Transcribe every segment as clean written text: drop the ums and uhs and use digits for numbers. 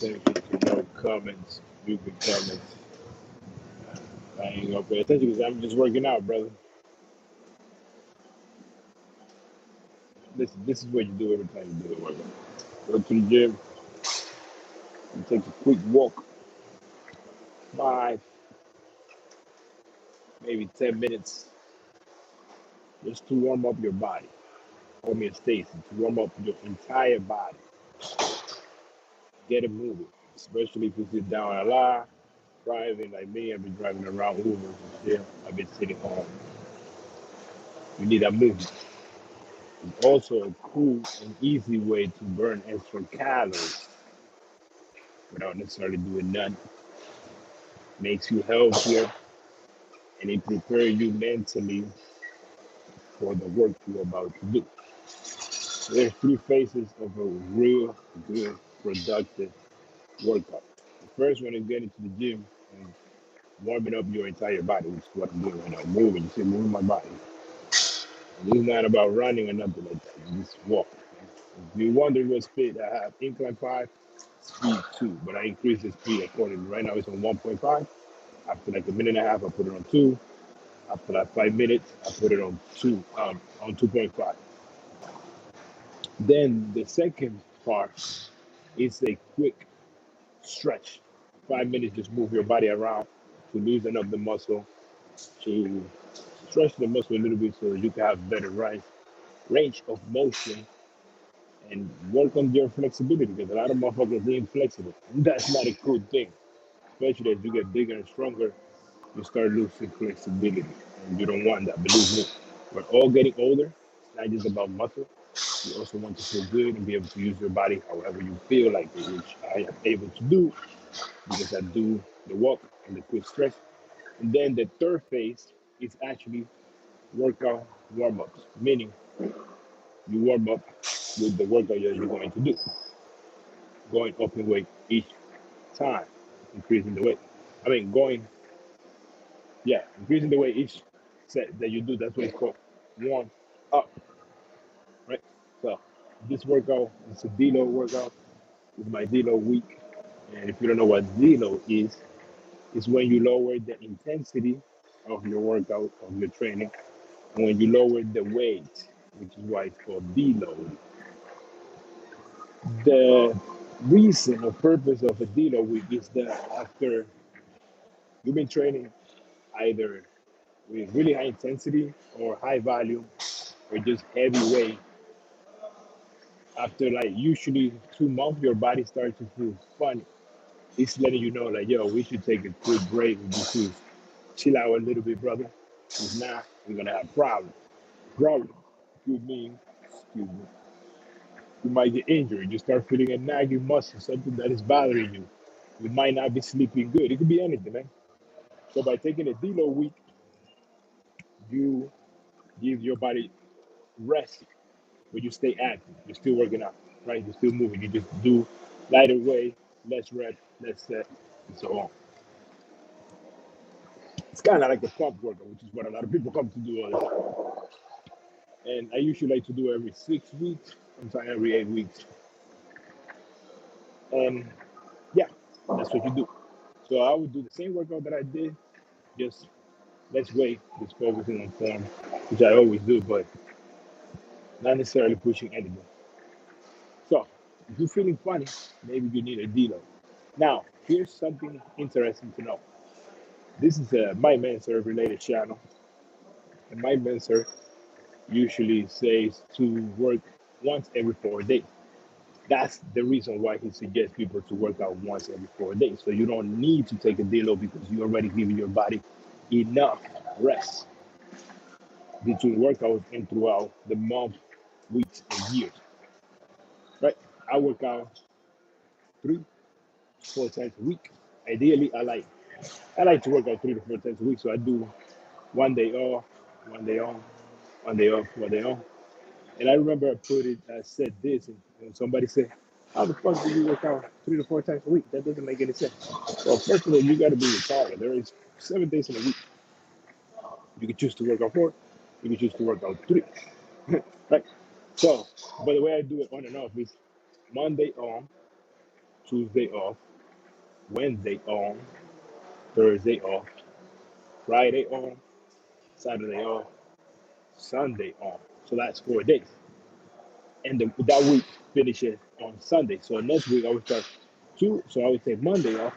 Thank you for no comments. You can comments. I ain't gonna pay attention because I'm just working out, brother. This is what you do every time you do a workout. Go to the gym, you take a quick walk, 5, maybe 10 minutes, just to warm up your body. Homeostasis, to warm up your entire body. Get it moving, especially if you sit down a lot, driving like me. I've been driving around Uber and shit. I've been sitting home. You need that movement. It's also a cool and easy way to burn extra calories without necessarily doing none. Makes you healthier and it prepares you mentally for the work you're about to do. There's 3 phases of a real good, productive workout. The first one is getting to the gym and warming up your entire body, which is what I'm doing right now. Moving, you see, moving my body. And it's not about running or nothing like that. You just walk. If you're wondering what speed I have, incline 5, speed 2, but I increase the speed accordingly. Right now it's on 1.5. After like a minute and a half, I put it on 2. After like 5 minutes, I put it on 2.5. Then the second part is a quick stretch. 5 minutes, just move your body around to loosen up the muscle, to stretch the muscle a little bit so you can have better range of motion and work on your flexibility because a lot of motherfuckers are inflexible. That's not a good thing. Especially as you get bigger and stronger, you start losing flexibility. And you don't want that. Believe me, we're all getting older. It's not just about muscle. You also want to feel good and be able to use your body however you feel like it, which I am able to do because I do the walk and the quick stretch. And then the third phase is actually workout warm-ups, meaning you warm up with the workout that you're going to do, going up in weight each time, increasing the weight. Increasing the weight each set that you do. That's what it's called, warm up, right? So this workout is a deload workout. It's my deload week. And if you don't know what deload is, it's when you lower the intensity of your workout, of your training, and when you lower the weight, which is why it's called deload. The reason or purpose of a deload week is that after you've been training either with really high intensity or high volume or just heavy weight, after like usually 2 months, your body starts to feel funny. It's letting you know, like, yo, we should take a quick break and just chill out a little bit, brother. If not, we're gonna have problems. Problem, excuse me, you might get injured. You start feeling a nagging muscle, something that is bothering you. You might not be sleeping good. It could be anything, man. So by taking a deload week, you give your body rest, but you stay active. You're still working out, right? You're still moving. You just do lighter weight, less rep, less set, and so on. It's kind of like a pump workout, which is what a lot of people come to do all the time. And I usually like to do every 6 weeks, sometimes every 8 weeks. And yeah, that's what you do. So I would do the same workout that I did, just less weight, just focusing on form, which I always do, but not necessarily pushing anything. So if you're feeling funny, maybe you need a deload. Now, here's something interesting to know. This is a Mike Mentzer related channel. And Mike Mentzer usually says to work once every 4 days. That's the reason why he suggests people to work out once every 4 days. So you don't need to take a deload because you already giving your body enough rest between workouts and throughout the month, weeks, and years. Right? I work out 3, 4 times a week. Ideally, I like to work out 3 to 4 times a week. So I do 1 day off, 1 day on, 1 day off, 1 day on. And I remember I said this, and somebody said, how the fuck do you work out 3 to 4 times a week? That doesn't make any sense. Well, first of all, you got to be retired. There is 7 days in a week. You can choose to work out 4. You can choose to work out 3. Right? So, but the way I do it on and off is Monday on, Tuesday off, Wednesday on, Thursday off, Friday on, Saturday off, Sunday off. So that's 4 days. And that week finishes on Sunday. So next week I would start two. So I would take Monday off,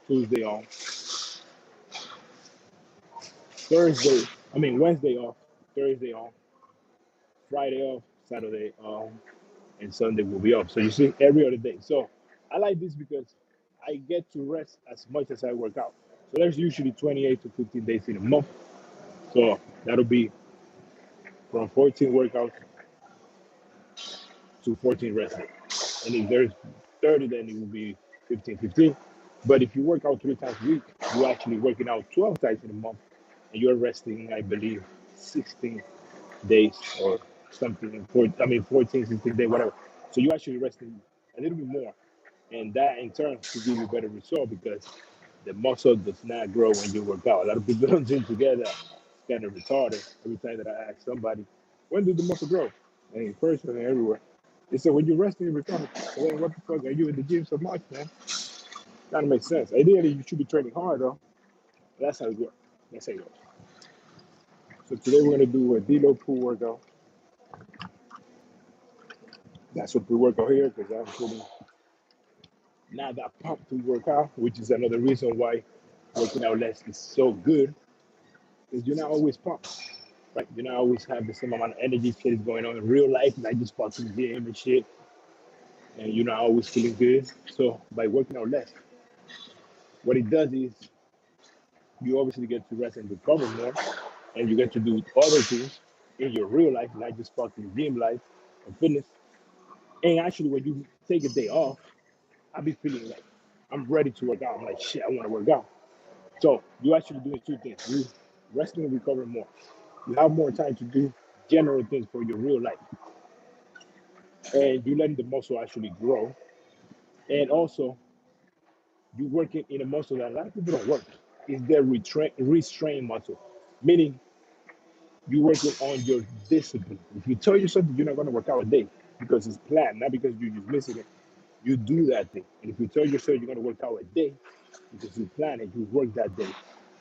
Tuesday off, Wednesday off, Thursday off, Friday off, Saturday off, and Sunday will be off. So you see every other day. So I like this because I get to rest as much as I work out. So there's usually 28 to 15 days in a month. So that'll be from 14 workouts to 14 rest days. And if there's 30, then it will be 15, 15. But if you work out 3 times a week, you're actually working out 12 times in a month, and you're resting, I believe, 16 days or something. 14, 16 days, whatever. So you're actually resting a little bit more. And that in turn will give you better result because the muscle does not grow when you work out. A lot of people don't gym together. It's kind of retarded. Every time that I ask somebody, when did the muscle grow? And in person and everywhere. They said, when you're resting and recovering. So then what the fuck are you in the gym so much, man? That makes sense. Ideally, you should be training hard, though. But that's how it works. That's how it goes. So today we're going to do a Deload pool workout. That's a pre-workout here because I'm feeling not that pumped to work out, which is another reason why working out less is so good because you're not always pumped. Right? You not always have the same amount of energy. Shit is going on in real life, not just fucking gym and shit. And you're not always feeling good. So by working out less, what it does is you obviously get to rest and recover more, and you get to do other things in your real life, not just fucking gym life or fitness. And actually, when you take a day off, I be feeling like I'm ready to work out. I'm like, shit, I want to work out. So you actually doing two things: you resting and recovering more. You have more time to do general things for your real life, and you letting the muscle actually grow. And also, you working in a muscle that a lot of people don't work. Is their restrain muscle, meaning you working on your discipline. If you tell yourself that you're not going to work out a day because it's planned, not because you're just missing it, you do that thing. And if you tell yourself you're going to work out a day because you plan it, you work that day.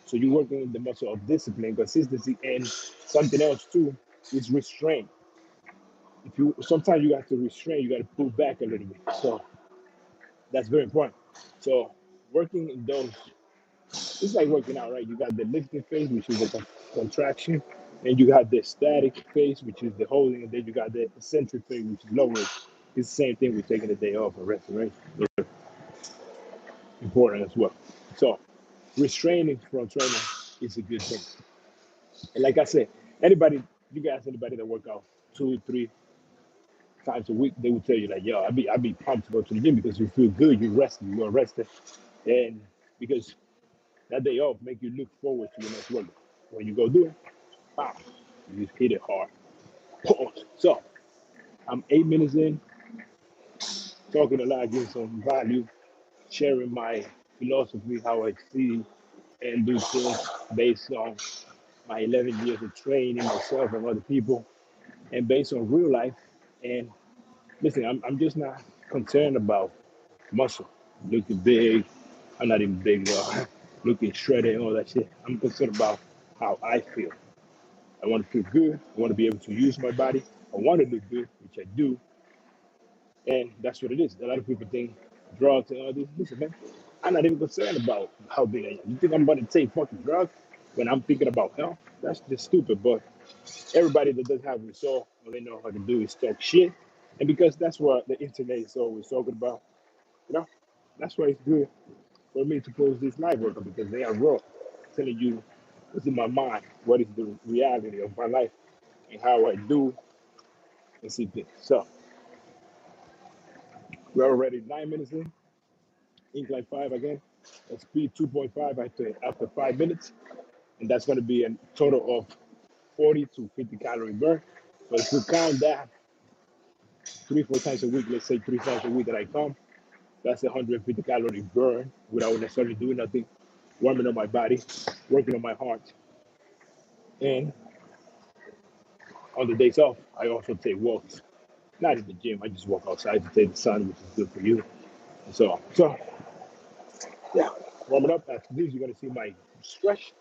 So you're working in the muscle of discipline, consistency, and something else too is restraint. If you sometimes you have to restrain, you got to pull back a little bit. So that's very important. So working in those, it's like working out, right? You got the lifting phase, which is the contraction, and you got the static phase, which is the holding, and then you got the eccentric phase, which is lowering. It's the same thing with taking a day off and resting, right? They're important as well. So restraining from training is a good thing. And like I said, anybody that work out 2, 3 times a week, they will tell you like, yo, I be pumped to go to the gym because you feel good, you're rested, and because that day off make you look forward to your next workout. When you go do it, wow, you just hit it hard. So I'm 8 minutes in, talking a lot, giving some value, sharing my philosophy, how I see and do things based on my 11 years of training myself and other people, and based on real life. And listen, I'm just not concerned about muscle, looking big. I'm not even big, looking shredded and all that shit. I'm concerned about how I feel. I want to feel good. I want to be able to use my body. I want to look good, which I do. And that's what it is. A lot of people think drugs and all this. Listen, man, I'm not even concerned about how big I am. You think I'm going to take fucking drugs when I'm thinking about health? That's just stupid. But everybody that doesn't have result, all they know how to do is talk shit. And because that's what the internet is always talking about, you know, that's why it's good for me to post this live workout because they are raw, telling you what's in my mind, what is the reality of my life, and how I do and see things. So we're already 9 minutes in, incline 5 again, and speed 2.5 after 5 minutes, and that's going to be a total of 40 to 50 calorie burn. So if you count that 3, 4 times a week, let's say 3 times a week that I come, that's 150 calorie burn without necessarily doing nothing, warming up my body, working on my heart. And on the days off, I also take walks. Not in the gym, I just walk outside to take the sun, which is good for you. So yeah, warm it up. After this, you're gonna see my stretch,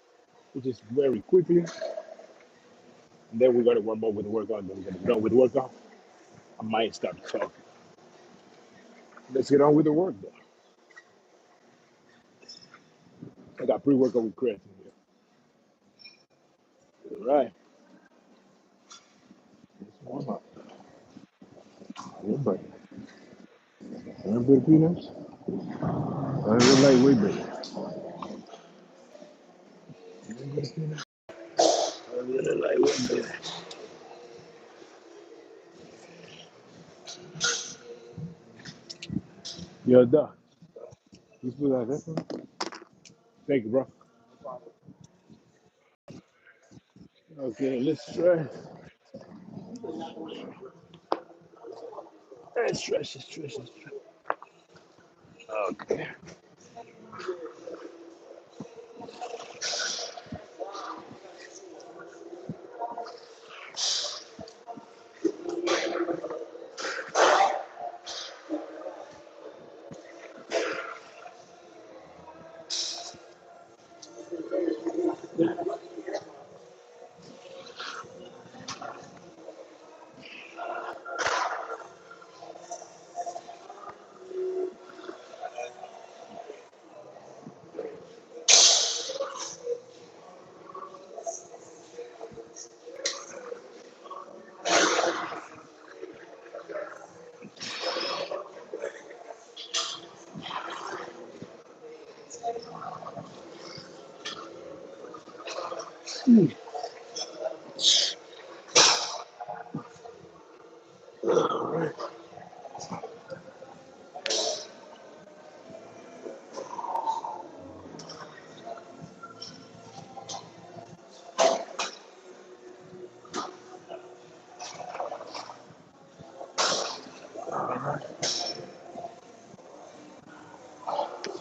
which is very quickly. And then we're gonna warm up with the workout. Then we're gonna get on with the workout. I might start talking. Let's get on with the work though. I got pre-workout with creatine here. All right. Let's warm up. Everybody. Everybody peanuts. I really lightweight, baby. Everybody peanuts. I really lightweight, baby. Yo, duh. You still got that one? Thank you, bro. Okay, let's try. Let's stretch, let's stretch, let's stretch. Okay.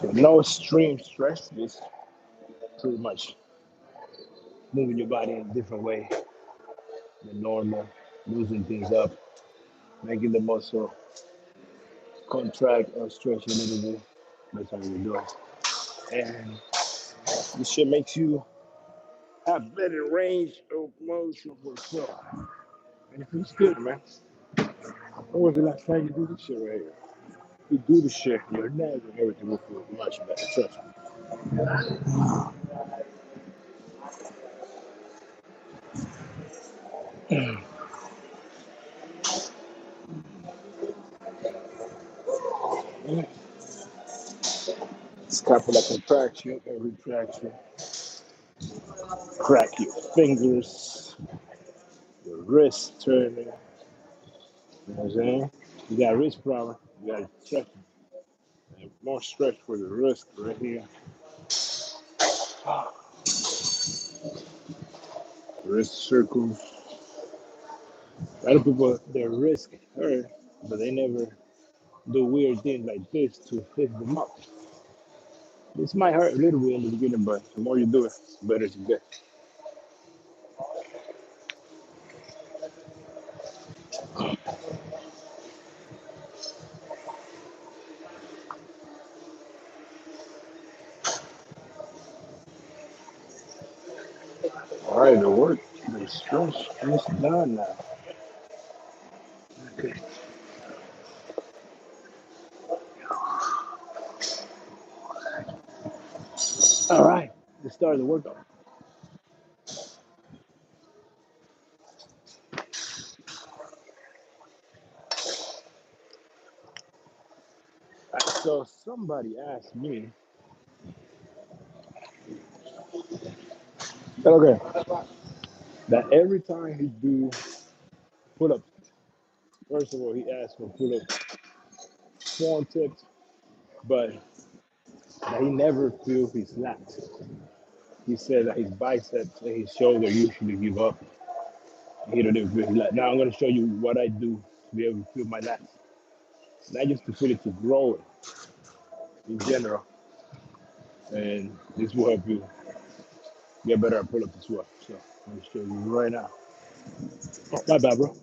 So no extreme stretch, just pretty much moving your body in a different way than normal, loosening things up, making the muscle contract or stretch a little bit. That's what we're doing. And this shit makes you have better range of motion for yourself. And it feels good, man. When was the last time you do this shit right here? You do the shit, your neck and everything will feel much better. Trust me. Scapular contraction and retraction. Crack your fingers, your wrist turning. You know what I'm saying? You got wrist problem, you got stretch. And more stretch for the wrist right here. Wrist circles. A lot of people, their wrist hurt, but they never do weird things like this to hit them up. This might hurt a little bit in the beginning, but the more you do it, the better it gets. All right, the work, the stretch is done now. Okay. All right, let's start the workout. All right, so somebody asked me, okay, that every time he do pull-ups, first of all, he asked for pull-up form tips, but that he never feels his lats. He said that his biceps and his shoulder usually give up. He don't even feel his lats. Now I'm going to show you what I do to be able to feel my lats. Not just to feel it, to grow it in general. And this will help you get better at pull-ups as well. So I'm going to show you right now. Oh, my bad, bro.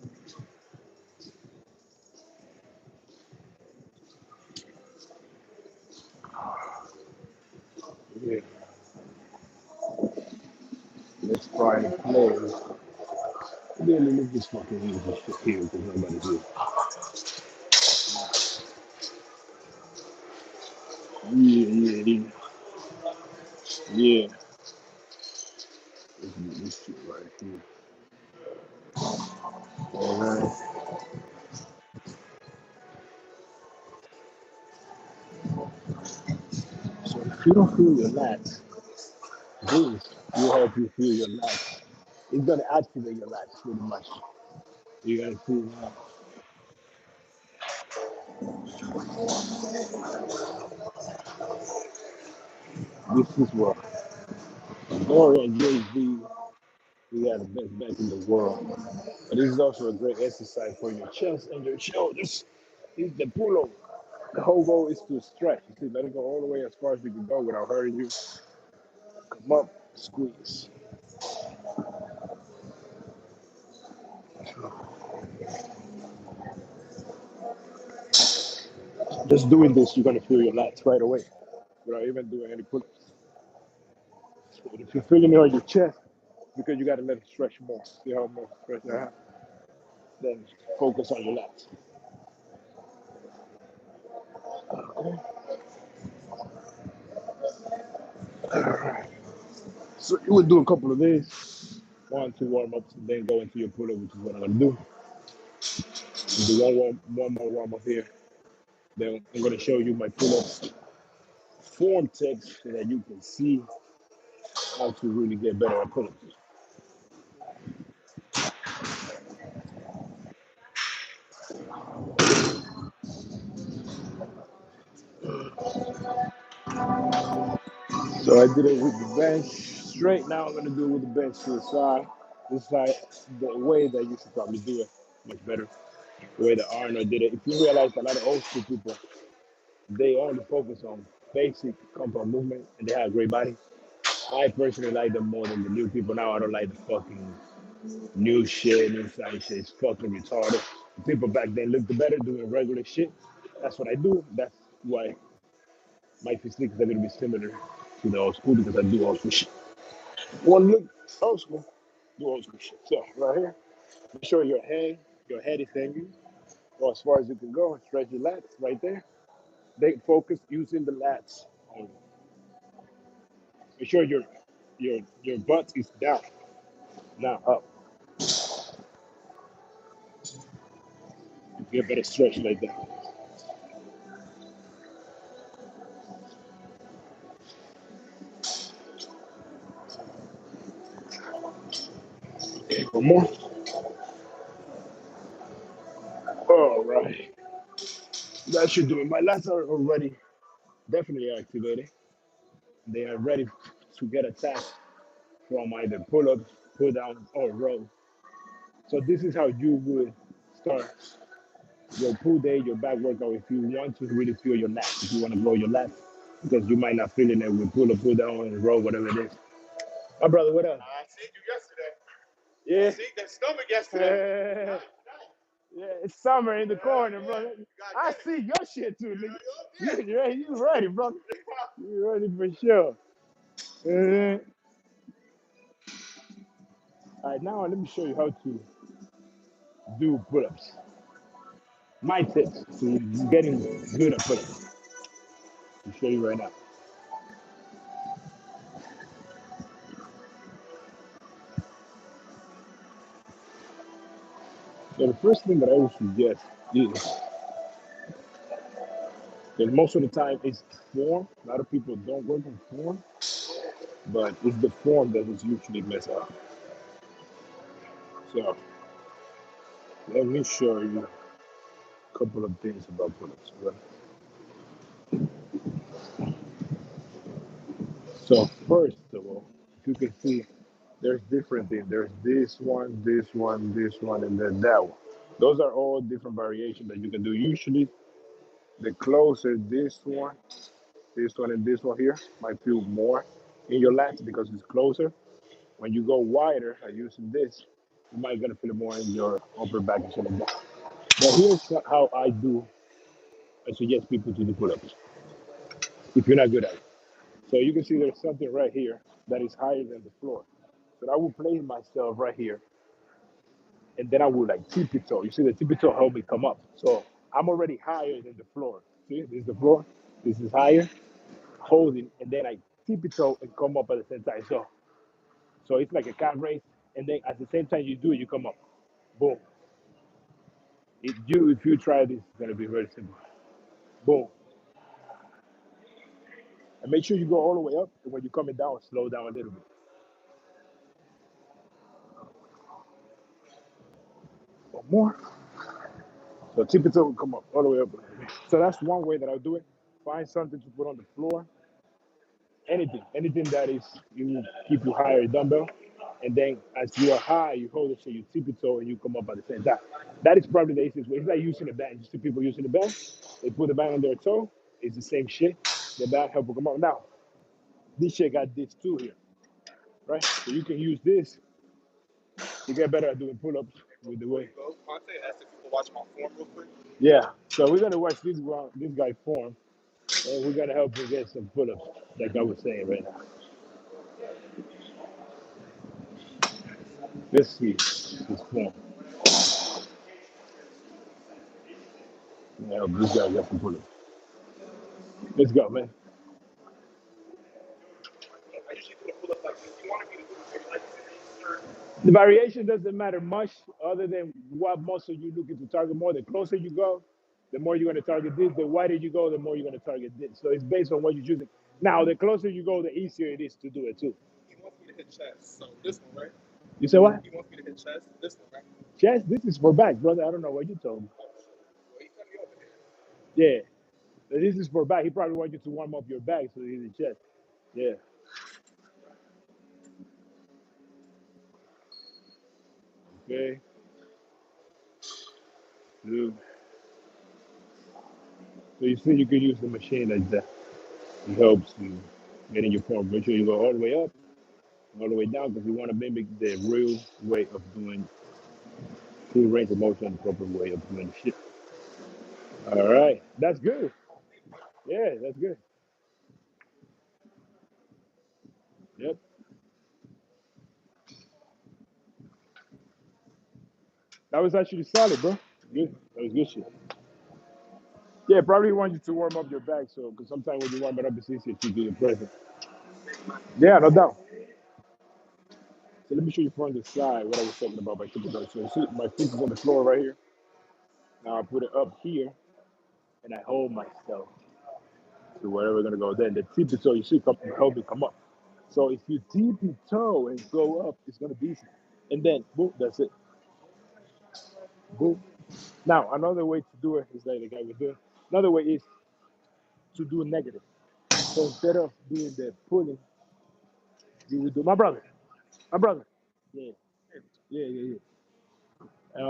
Yeah. Let's try and play. Maybe let me just fucking use this shit here because nobody's here. Yeah. Yeah. Let's do this shit right here. Alright. So if you don't feel your lats, this will help you feel your lats. It's gonna activate your lats pretty much. You gotta see now. This is what Nora and Jay-Z, we are the best back in the world. But this is also a great exercise for your chest and your shoulders. It's the pull-up. The whole goal is to stretch. You see, let it go all the way as far as you can go without hurting you. Come up, squeeze. Just doing this, you're gonna feel your lats right away without even doing any pull-ups. So if you're feeling it on your chest, because you gotta let it stretch more. See how more stretch I have? Then focus on your lats. Okay. All right. So you would do a couple of these, 1, 2 warm-ups, and then go into your pull-up, which is what I'm gonna do. Do one more warm-up here. Then I'm gonna show you my pull-ups form text so that you can see how to really get better at pull-ups. So I did it with the bench straight. Now I'm gonna do it with the bench to the side. This side, the way that you should probably do it much better. The way that Arnold did it. If you realize a lot of old school people, they only focus on basic compound movement and they have a great body. I personally like them more than the new people now. I don't like the fucking new shit, new science shit. It's fucking retarded. The people back then looked better doing regular shit. That's what I do. That's why my physique is a little bit similar to the old school because I do old school shit. One look old school, do old school shit. So right here, make sure your head is hanging. Go as far as you can go and stretch your lats right there. They focus using the lats only. Make sure your butt is down, not up. You get better stretch like that. Okay, one more. All right. That should do it. My lats are already definitely activated. They are ready to get attacked from either pull-ups, pull-downs, or row. So this is how you would start your pull day, your back workout if you want to really feel your lats, if you want to grow your lats, because you might not feeling it with pull-up, pull-down, and row, whatever it is. My brother, what up? I seen you yesterday. Yeah. I seen that stomach yesterday. Nice. Yeah, it's summer in the corner, brother. I see your shit too, nigga. You ready, brother? You ready for sure. All right, now let me show you how to do pull-ups. My tips to getting good at pull-ups. I'll show you right now. So the first thing that I would suggest is that most of the time it's form. A lot of people don't work on form, but it's the form that is usually messed up. So let me show you a couple of things about pull-ups. Right? So first of all, you can see there's different things. There's this one, and then that one. Those are all different variations that you can do. Usually, the closer this one, and this one here might feel more in your lats because it's closer. When you go wider, like using this, you might gonna feel it more in your upper back and shoulder back. But here's how I suggest people to do pull-ups if you're not good at it. So you can see there's something right here that is higher than the floor. So I will place myself right here, and then I will like tippy toe. You see the tippy toe help me come up. So I'm already higher than the floor. See, this is the floor. This is higher, holding, and then I tippy toe and come up at the same time. So it's like a calf raise, and then at the same time you do it, you come up. Boom. If you try this, it's gonna be very simple. Boom. And make sure you go all the way up, and when you're coming down, slow down a little bit. One more. So tip it toe will come up all the way up. So that's one way that I'll do it. Find something to put on the floor. Anything that is you will keep you higher dumbbell. And then as you are high, you hold it so you tip it toe and you come up at the same time. That is probably the easiest way. It's like using a band. You see people using the band. They put the band on their toe. It's the same shit. The band help them come up. Now, this shit got this too here, right? So you can use this to get better at doing pull-ups with the way. Monte asked if you could watch my form real quick. Yeah. So we're gonna watch this guy form, and we're gonna help him get some pull-ups, like I was saying right now. Let's see his form. Yeah, this guy got some pull-ups. Let's go, man. I usually do a pull up like this. You wanted me to do it maybe like this. The variation doesn't matter much other than what muscle you're looking to target more. The closer you go, the more you're going to target this. The wider you go, the more you're going to target this. So it's based on what you're choosing. Now, the closer you go, the easier it is to do it too. He wants me to hit chest. So this one, right? You say what? He wants me to hit chest. This one, right? Chest? This is for back, brother. I don't know what you told me. Well, he cut me over here. Yeah. But this is for back. He probably wants you to warm up your back so he's in chest. Yeah. Okay. Two. So you see you could use the machine like that. It helps you get in your form. Make sure you go all the way up, all the way down, because you want to mimic the real way of doing full range of motion, the proper way of doing shit. All right. That's good. Yeah, that's good. Yep. That was actually solid, bro. Good. That was good shit. Yeah, probably want you to warm up your back, so because sometimes when you warm it up, it's easier to do it present. Yeah, no doubt. So let me show you from the side what I was talking about by tipping toe. So you see my feet is on the floor right here. Now I put it up here and I hold myself to wherever we're gonna go. Then the tippy toe, you see, help me come up. So if you tippy toe and go up, it's gonna be easy. And then boom, that's it. Boom. Now another way to do it is like the guy was doing. Another way is to do a negative. So instead of doing the pulling, you would do my brother. My brother. Yeah. Yeah.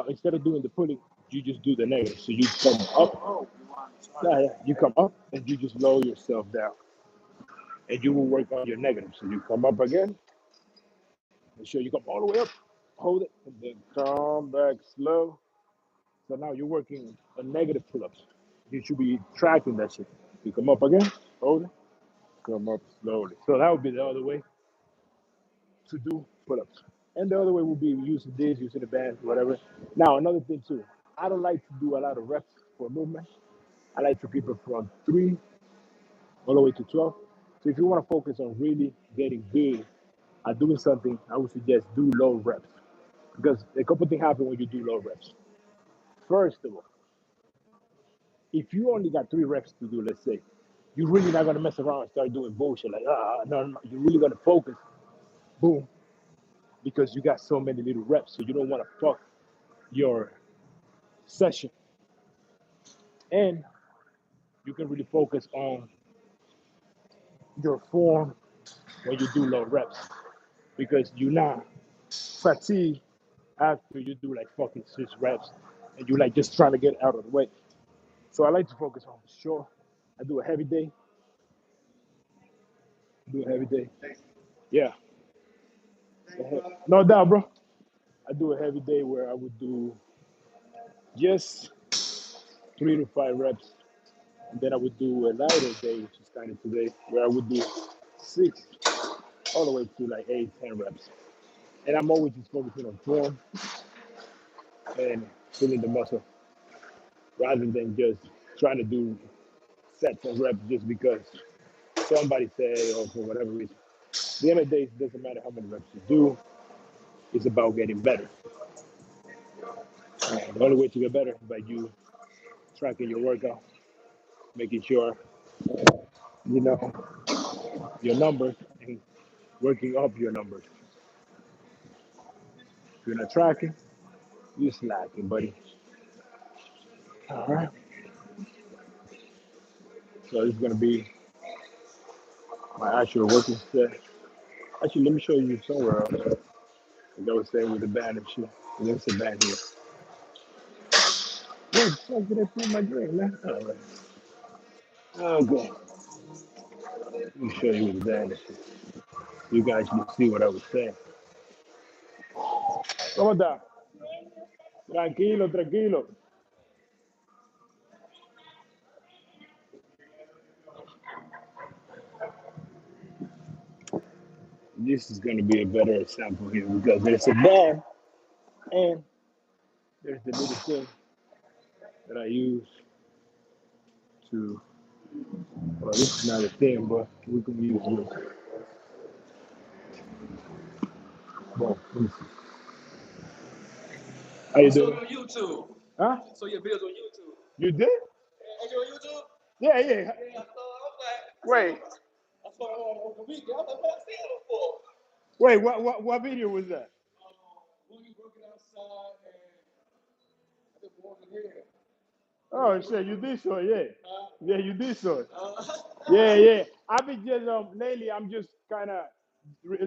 Instead of doing the pulling, you just do the negative. So you come up. Yeah. You come up and you just lower yourself down. And you will work on your negative. So you come up again. Make sure you come all the way up, hold it, and then come back slow. So now you're working a negative pull-ups. You should be tracking that shit. You come up again, hold it, come up slowly. So that would be the other way to do pull-ups. And the other way would be using this, using the band, whatever. Now another thing too, I don't like to do a lot of reps for movement. I like to keep it from 3 all the way to 12. So if you want to focus on really getting good at doing something, I would suggest do low reps. Because a couple things happen when you do low reps. First of all, if you only got 3 reps to do, let's say, you're really not gonna mess around and start doing bullshit like no. You're really gonna focus, boom, because you got so many little reps, so you don't want to fuck your session, and you can really focus on your form when you do low reps because you're not fatigued after you do like fucking 6 reps and you like just trying to get out of the way. So I like to focus on short. I do a heavy day. Do a heavy day. Yeah. No doubt, bro. I do a heavy day where I would do just 3 to 5 reps. And then I would do a lighter day, which is kind of today, where I would do 6 all the way to like 8, 10 reps. And I'm always just focusing on form and feeling the muscle rather than just trying to do sets and reps just because somebody say or for whatever reason. At the end of the day, it doesn't matter how many reps you do. It's about getting better. And the only way to get better is by you tracking your workout, making sure you know your numbers and working up your numbers. If you're not tracking, you're slacking, buddy. All right. So this is gonna be my actual working set. Actually, let me show you somewhere else. Like I was saying with the band and shit. There's a band here. Where the fuck did I put my drink, man? All right. Okay. Let me show you with the band and shit. You can actually see what I was saying. ¿Cómo está? Tranquilo, tranquilo. This is going to be a better example here because there's a band and there's the little thing that I use to, well, this is not a thing, but we can use this. Well, how you doing? On YouTube. Huh? So your videos on YouTube. You did? Are you on YouTube? Yeah, yeah. Yeah, I saw. Wait, I saw on the weekend. I was like, what I seen it before? wait, what video was that? When you working outside and I just walking here. Oh, shit, you did so, yeah. Yeah, you did so. Yeah, yeah. I've been just, lately, I'm just kind of,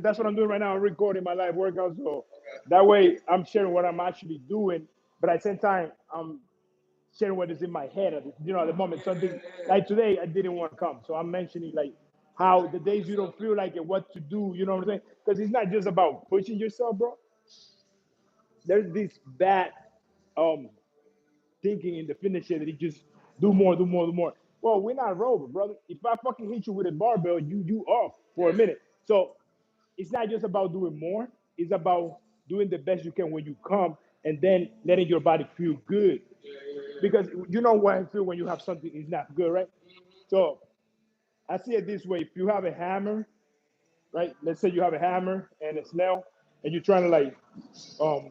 that's what I'm doing right now. I'm recording my live workout. So that way I'm sharing what I'm actually doing. But at the same time, I'm sharing what is in my head at the moment. Something like today, I didn't want to come. So I'm mentioning like how the days you don't feel like it, what to do, you know what I'm saying? Because it's not just about pushing yourself, bro. There's this bad thinking in the finisher that he just do more, do more, do more. Well, we're not robots, brother. If I fucking hit you with a barbell, you off for a minute. So it's not just about doing more. It's about doing the best you can when you come and then letting your body feel good. Because you know what I feel when you have something is not good, right? So I see it this way. If you have a hammer, right? Let's say you have a hammer and a nail, and you're trying to like um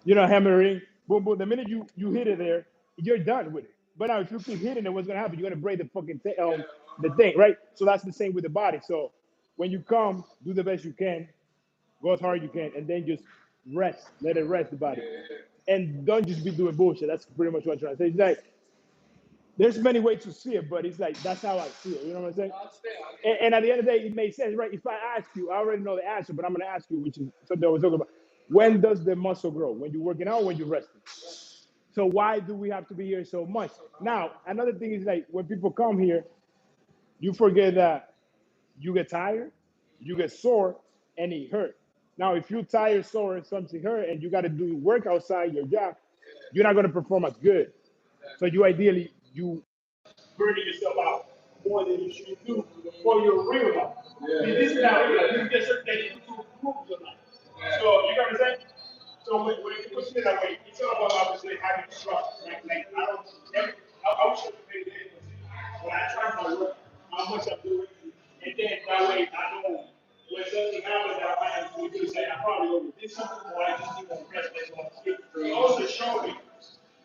hammering, boom, boom. The minute you hit it there, you're done with it. But now, if you keep hitting it, what's gonna happen? You're gonna break the fucking the thing, right? So that's the same with the body. So when you come, do the best you can, go as hard as you can, and then just rest. Let it rest the body, and don't just be doing bullshit. That's pretty much what I'm trying to say. It's like there's many ways to see it, but it's like that's how I see it. You know what I'm saying? And at the end of the day, it makes sense, right? If I ask you, I already know the answer, but I'm gonna ask you, which is something I was talking about. When does the muscle grow? When you're working out, or when you're resting? So why do we have to be here so much? Now, another thing is like when people come here, you forget that you get tired, you get sore, and it hurt. Now, if you're tired, sore, and something hurt, and you got to do work outside your job, you're not going to perform as good. So you burning yourself out more than you should do for your real life. Yeah. This is not real life. This is just something that you do to improve your life. So you know what I'm saying? So when you put it that way, it's all about obviously having trust. Like I don't never, I wish I could pay attention. When I track my work, how much I'm doing, and then that way I know when something happens that I might have to do, say I probably overdid something or I just need to press this on the street. Also show me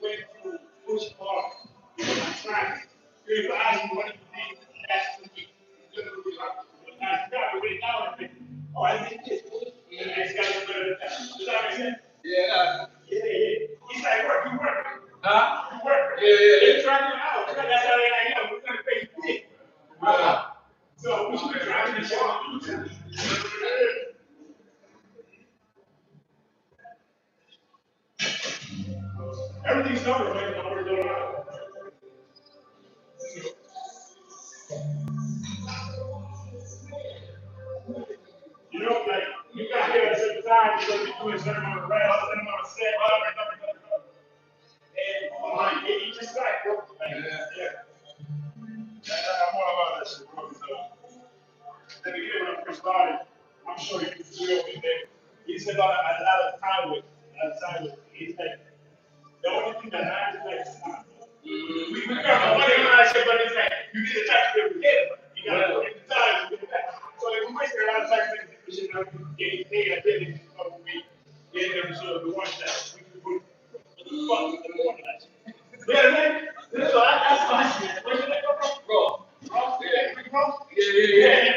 when to push hard because I'm trying. If I ask you what you did last 2 weeks, it's gonna be like, I got to wait now and think, oh, I did this. And the next guy's better than that. Does that make sense? Yeah. Yeah. He's like, work, you work. Huh? You work. Yeah. They try you out. That's how they like, yo, we're gonna pay you big. So we should be driving the show. Everything's covered, man. I'm already going out. You know, like, you got here at a certain time, you're going to be doing a certain amount of rest, a certain amount of set, whatever. And like, it just like, bro. Like, yeah. I'm all about that shit, bro. So, started, I'm sure you can still be there. He spent a lot of time with. He's like, the only thing that matters is like, we got money on that shit, but it's like, you need to try to get it. You got to put the time to get it back. So if we waste a lot of time making this shit up, getting paid at business of me, getting them to the one that we can put the fuck the more than that shit. Yeah, man. So that's my shit. Where did that come from? Bro. Yeah.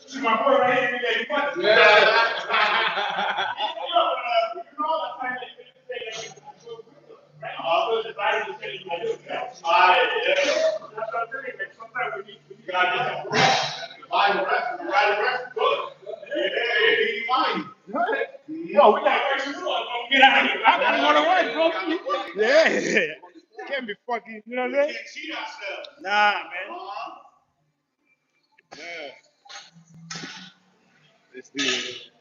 See my boy right here, yeah, you want it. Sometimes we need to buy the rest, good. Yo, we got work to do. Get out of here. I gotta go to work, bro. Yeah. Can't be fucking, you know what I'm saying? We can't cheat ourselves. Nah, man. Yeah. Let's do it.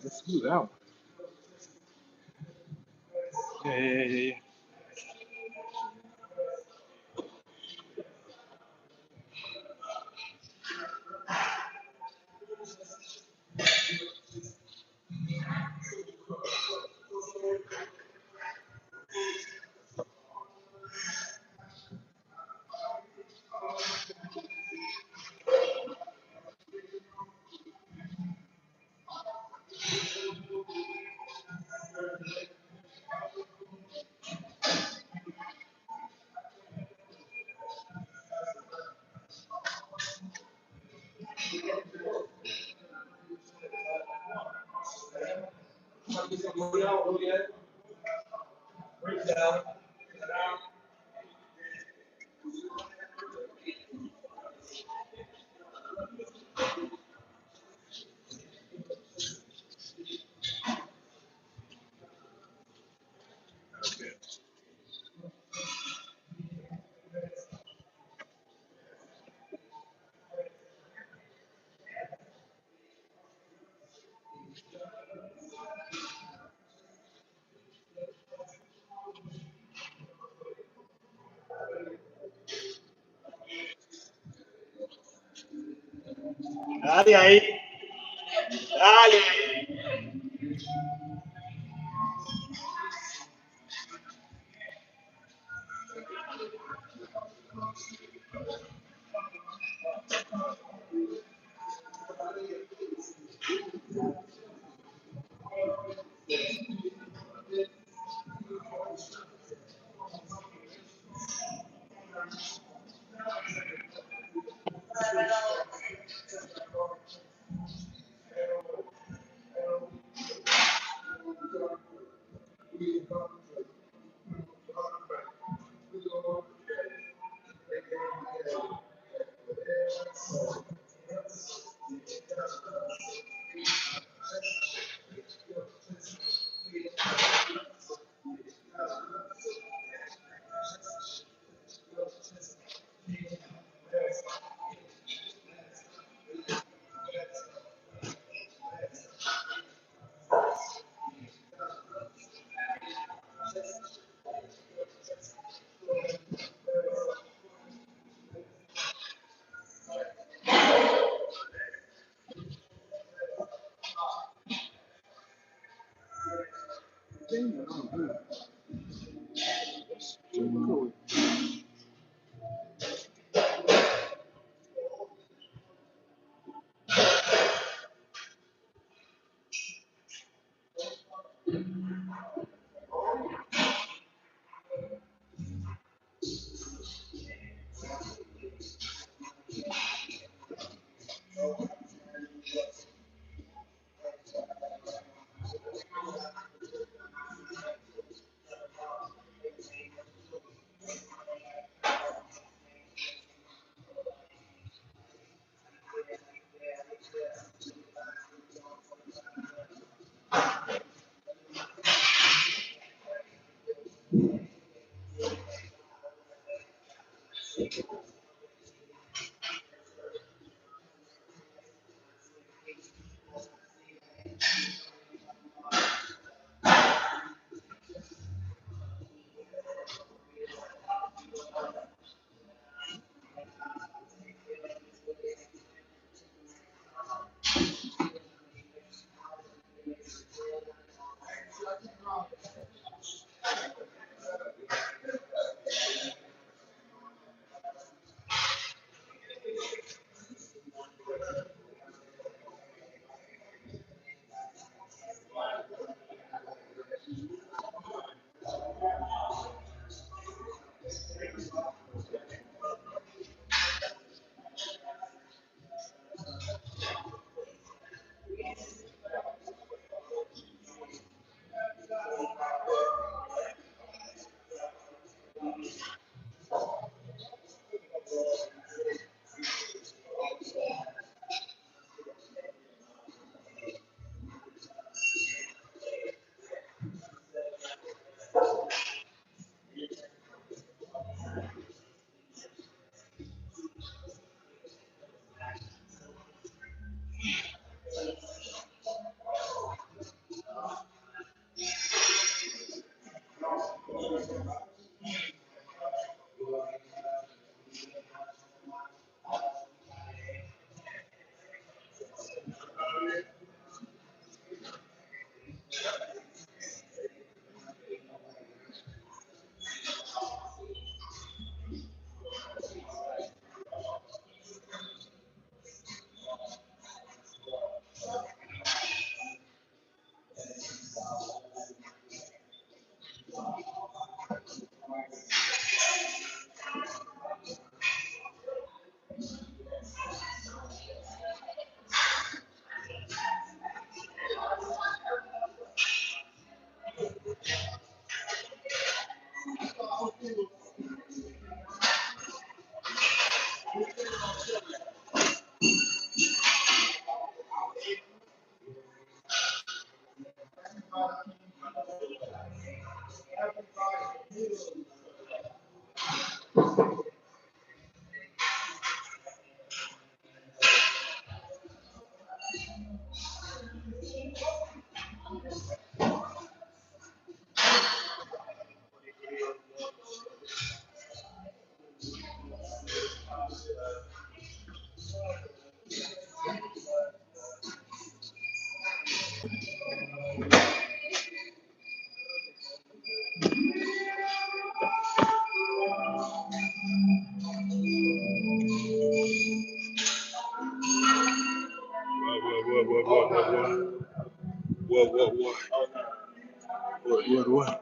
Let's do that one. Yeah. Dale ahí. Dale. Cool. What?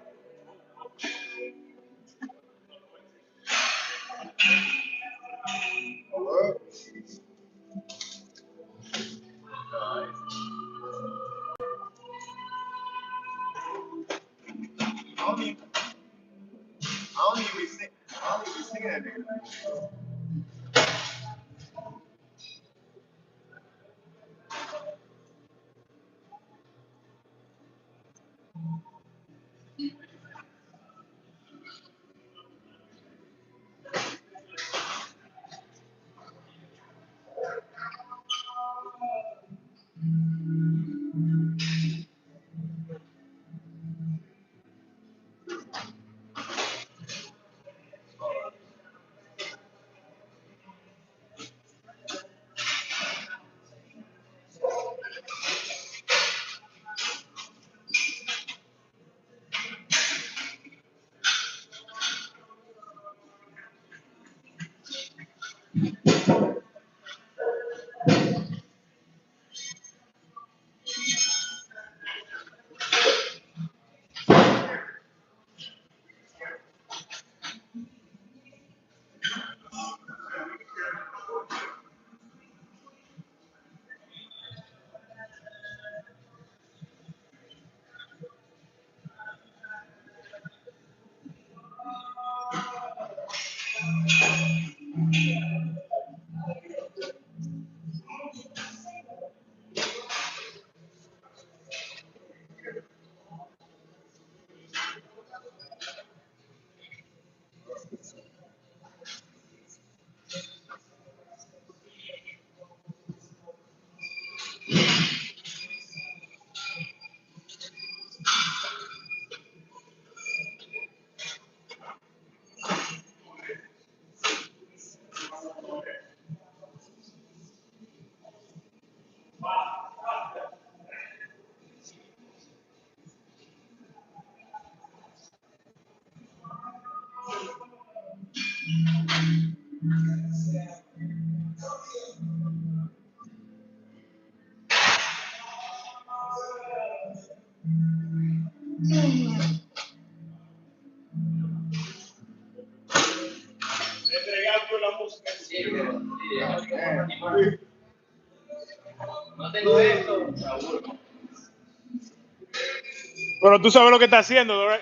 Pero tú sabes lo que está haciendo, ¿right?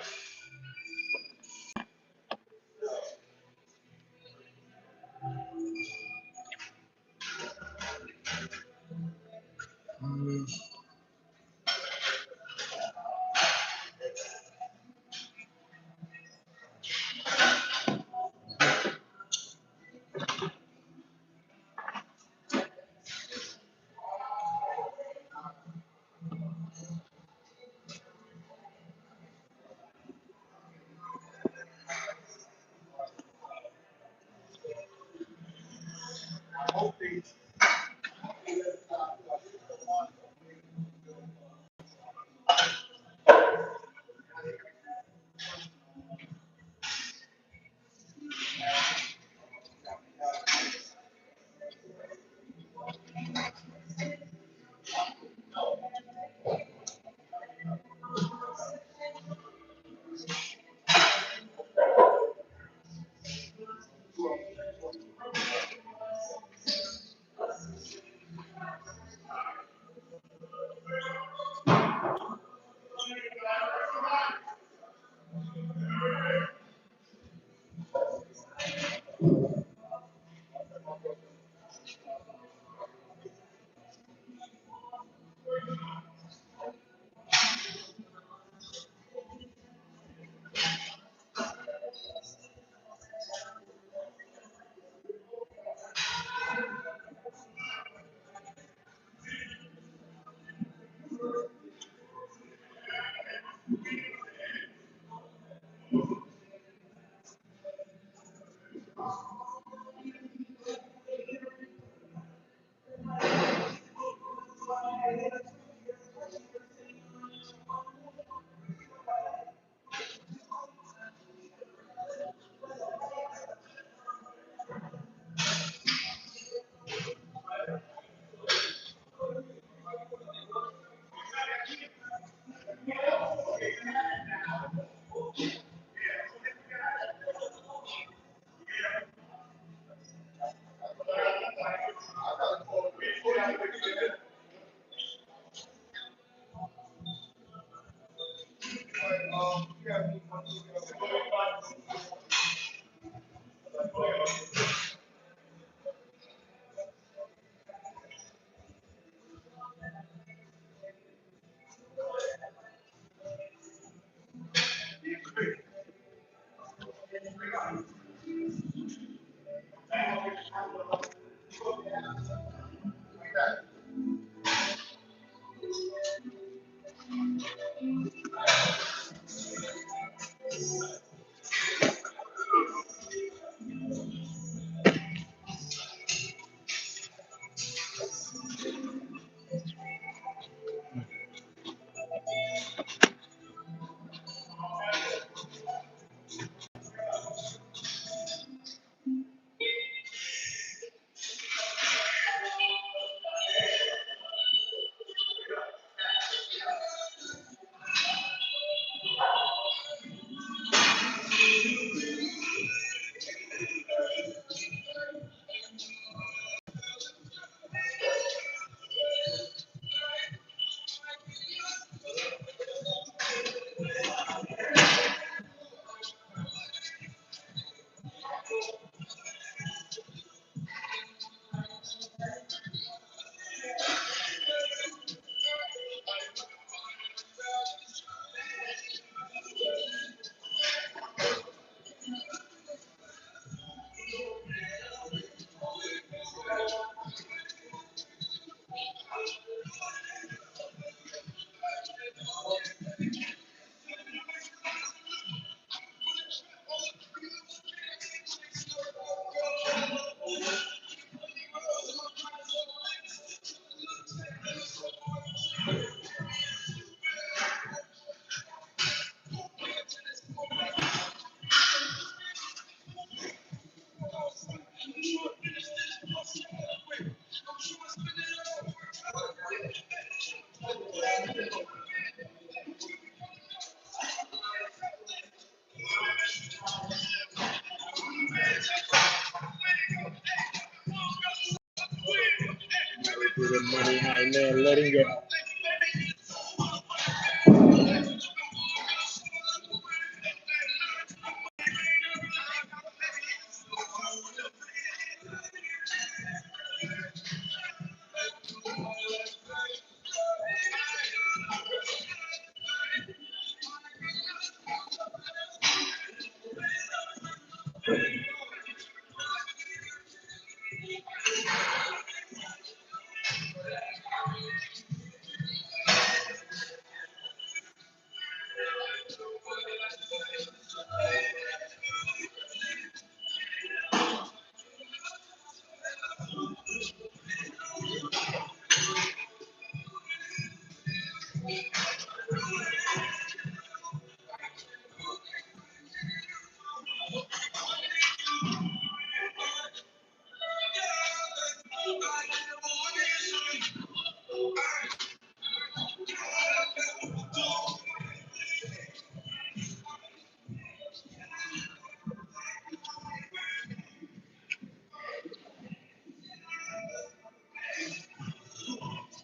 with the money high man letting go.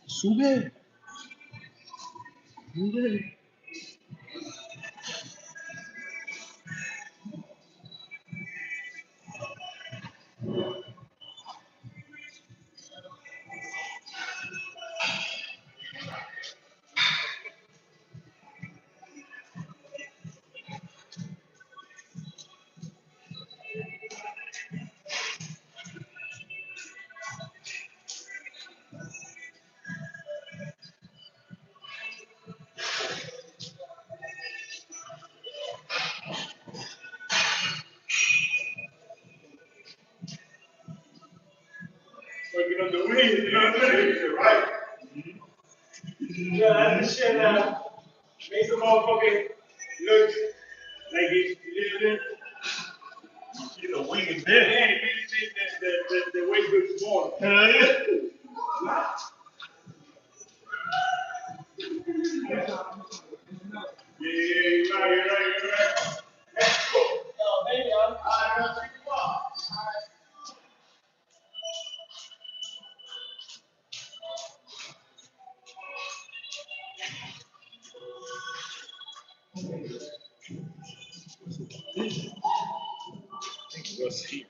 Sube. Sube. Working on the wheel, you know what I'm saying? You're right. Yeah, that's the shit that makes the motherfucker look like it's living. You know, wing is there. Yeah, it makes you think that the weight goes small. Yeah, you're right. Let's go. Yo, baby, I'm gonna take you off. What's he?